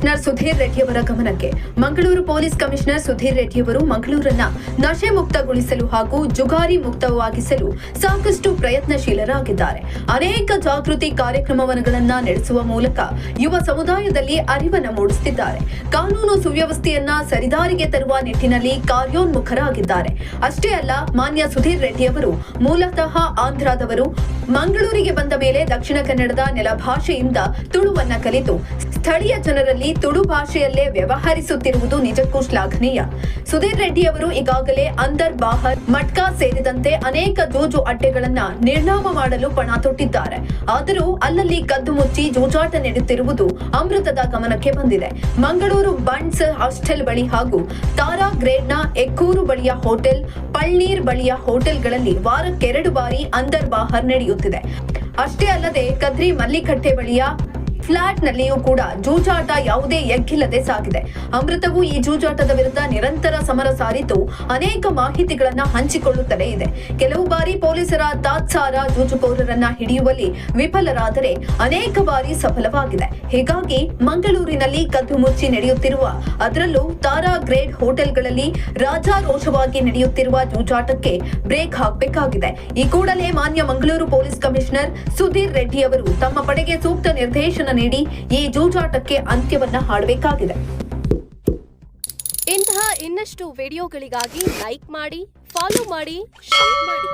Commissioner Sudhir ರೆಡ್ಡಿಯವರ ಗಮನಕ್ಕೆ. Mangaluru police commissioner Sudhir ರೆಡ್ಡಿಯವರು ಮಂಗಳೂರನ್ನ ನಶೆ ಮುಕ್ತಗೊಳಿಸಲು ಹಾಗೂ ಜುಗಾರಿ ಮುಕ್ತವಾಗಿಸಲು ಸಾಕಷ್ಟು ಪ್ರಯತ್ನಶೀಲರಾಗಿದ್ದಾರೆ. ಅನೇಕ ಜಾಗೃತಿ ಕಾರ್ಯಕ್ರಮಗಳನ್ನು ನಡೆಸುವ ಮೂಲಕ ಯುವ ಸಮುದಾಯದಲ್ಲಿ ಅರಿವನ್ನು ಮೂಡಿಸುತ್ತಿದ್ದಾರೆ. ಕಾನೂನು ಸುವ್ಯವಸ್ಥೆಯನ್ನ ಸರಿದಾರಿಗೆ ತರುವ ನಿಟ್ಟಿನಲ್ಲಿ ಕಾರ್ಯೋನ್ಮುಖರಾಗಿದ್ದಾರೆ. ಅಷ್ಟೇ ಅಲ್ಲ, ಮಾನ್ಯ ಸುಧೀರ್ ರೆಡ್ಡಿಯವರು ಮೂಲತಃ ಆಂಧ್ರದವರು. ಮಂಗಳೂರಿಗೆ ಬಂದ ಮೇಲೆ ದಕ್ಷಿಣ ಕನ್ನಡದ ನೆಲಭಾಷೆಯಿಂದ ತುಳುವನ್ನ ಕಲಿತು ಸ್ಥಳೀಯ ಜನರಲ್ಲಿ ತುಳು ಭಾಷೆಯಲ್ಲೇ ವ್ಯವಹರಿಸುತ್ತಿರುವುದು ನಿಜಕ್ಕೂ ಶ್ಲಾಘನೀಯ. ಸುಧೀರ್ ರೆಡ್ಡಿ ಅವರು ಈಗಾಗಲೇ ಅಂದರ್ ಬಾಹರ್, ಮಟ್ಕಾ ಸೇರಿದಂತೆ ಅನೇಕ ಜೂಜು ಅಡ್ಡೆಗಳನ್ನ ನಿರ್ನಾಮ ಮಾಡಲು ಪಣ ತೊಟ್ಟಿದ್ದಾರೆ. ಆದರೂ ಅಲ್ಲಲ್ಲಿ ಕದ್ದು ಮುಚ್ಚಿ ಜೂಜಾಟ ನಡೆಯುತ್ತಿರುವುದು ಅಮೃತದ ಗಮನಕ್ಕೆ ಬಂದಿದೆ. ಮಂಗಳೂರು ಬಂಡ್ಸ್ ಹಾಸ್ಟೆಲ್ ಬಳಿ ಹಾಗೂ ತಾರಾ ಗ್ರೇಡ್ನ ಎಕ್ಕೂರು ಬಳಿಯ ಹೋಟೆಲ್, ಪಳ್ನೀರ್ ಬಳಿಯ ಹೋಟೆಲ್ಗಳಲ್ಲಿ ವಾರಕ್ಕೆ 2 ಬಾರಿ ಅಂದರ್ ಬಾಹರ್ ನಡೆಯುತ್ತಿದೆ. ಅಷ್ಟೇ ಅಲ್ಲದೆ ಕದ್ರಿ ಮಲ್ಲಿಕಟ್ಟೆ ಬಳಿಯ ಫ್ಲಾಟ್ನಲ್ಲಿಯೂ ಕೂಡ ಜೂಜಾಟ ಯಾವುದೇ ಎಗ್ಗಿಲ್ಲದೆ ಸಾಗಿದೆ. ಅಮೃತವು ಈ ಜೂಜಾಟದ ವಿರುದ್ಧ ನಿರಂತರ ಸಮರ ಸಾರಿದ್ದು ಅನೇಕ ಮಾಹಿತಿಗಳನ್ನ ಹಂಚಿಕೊಳ್ಳುತ್ತಲೇ ಇದೆ. ಕೆಲವು ಬಾರಿ ಪೊಲೀಸರ ತಾತ್ಸಾರ ಜೂಜುಕೋರರನ್ನ ಹಿಡಿಯುವಲ್ಲಿ ವಿಫಲರಾದರೆ ಅನೇಕ ಬಾರಿ ಸಫಲವಾಗಿದೆ. ಹೀಗಾಗಿ ಮಂಗಳೂರಿನಲ್ಲಿ ಕದ್ದು ಮುಚ್ಚಿ ನಡೆಯುತ್ತಿರುವ, ಅದರಲ್ಲೂ ತಾರಾ ಗ್ರೇಡ್ ಹೋಟೆಲ್ಗಳಲ್ಲಿ ರಾಜಾರೋಷವಾಗಿ ನಡೆಯುತ್ತಿರುವ ಜೂಜಾಟಕ್ಕೆ ಬ್ರೇಕ್ ಹಾಕಬೇಕಾಗಿದೆ. ಈ ಕೂಡಲೇ ಮಾನ್ಯ ಮಂಗಳೂರು ಪೊಲೀಸ್ ಕಮಿಷನರ್ ಸುಧೀರ್ ರೆಡ್ಡಿ ಅವರು ತಮ್ಮ ಪಡೆಗೆ ಸೂಕ್ತ ನಿರ್ದೇಶನ ನೀಡಿ ಈ ಜೂಜಾಟಕ್ಕೆ ಅಂತ್ಯವನ್ನ ಹಾಡಬೇಕಾಗಿದೆ. ಇಂತಹ ಇನ್ನಷ್ಟು ವಿಡಿಯೋಗಳಿಗಾಗಿ ಲೈಕ್ ಮಾಡಿ, ಫಾಲೋ ಮಾಡಿ, ಶೇರ್ ಮಾಡಿ.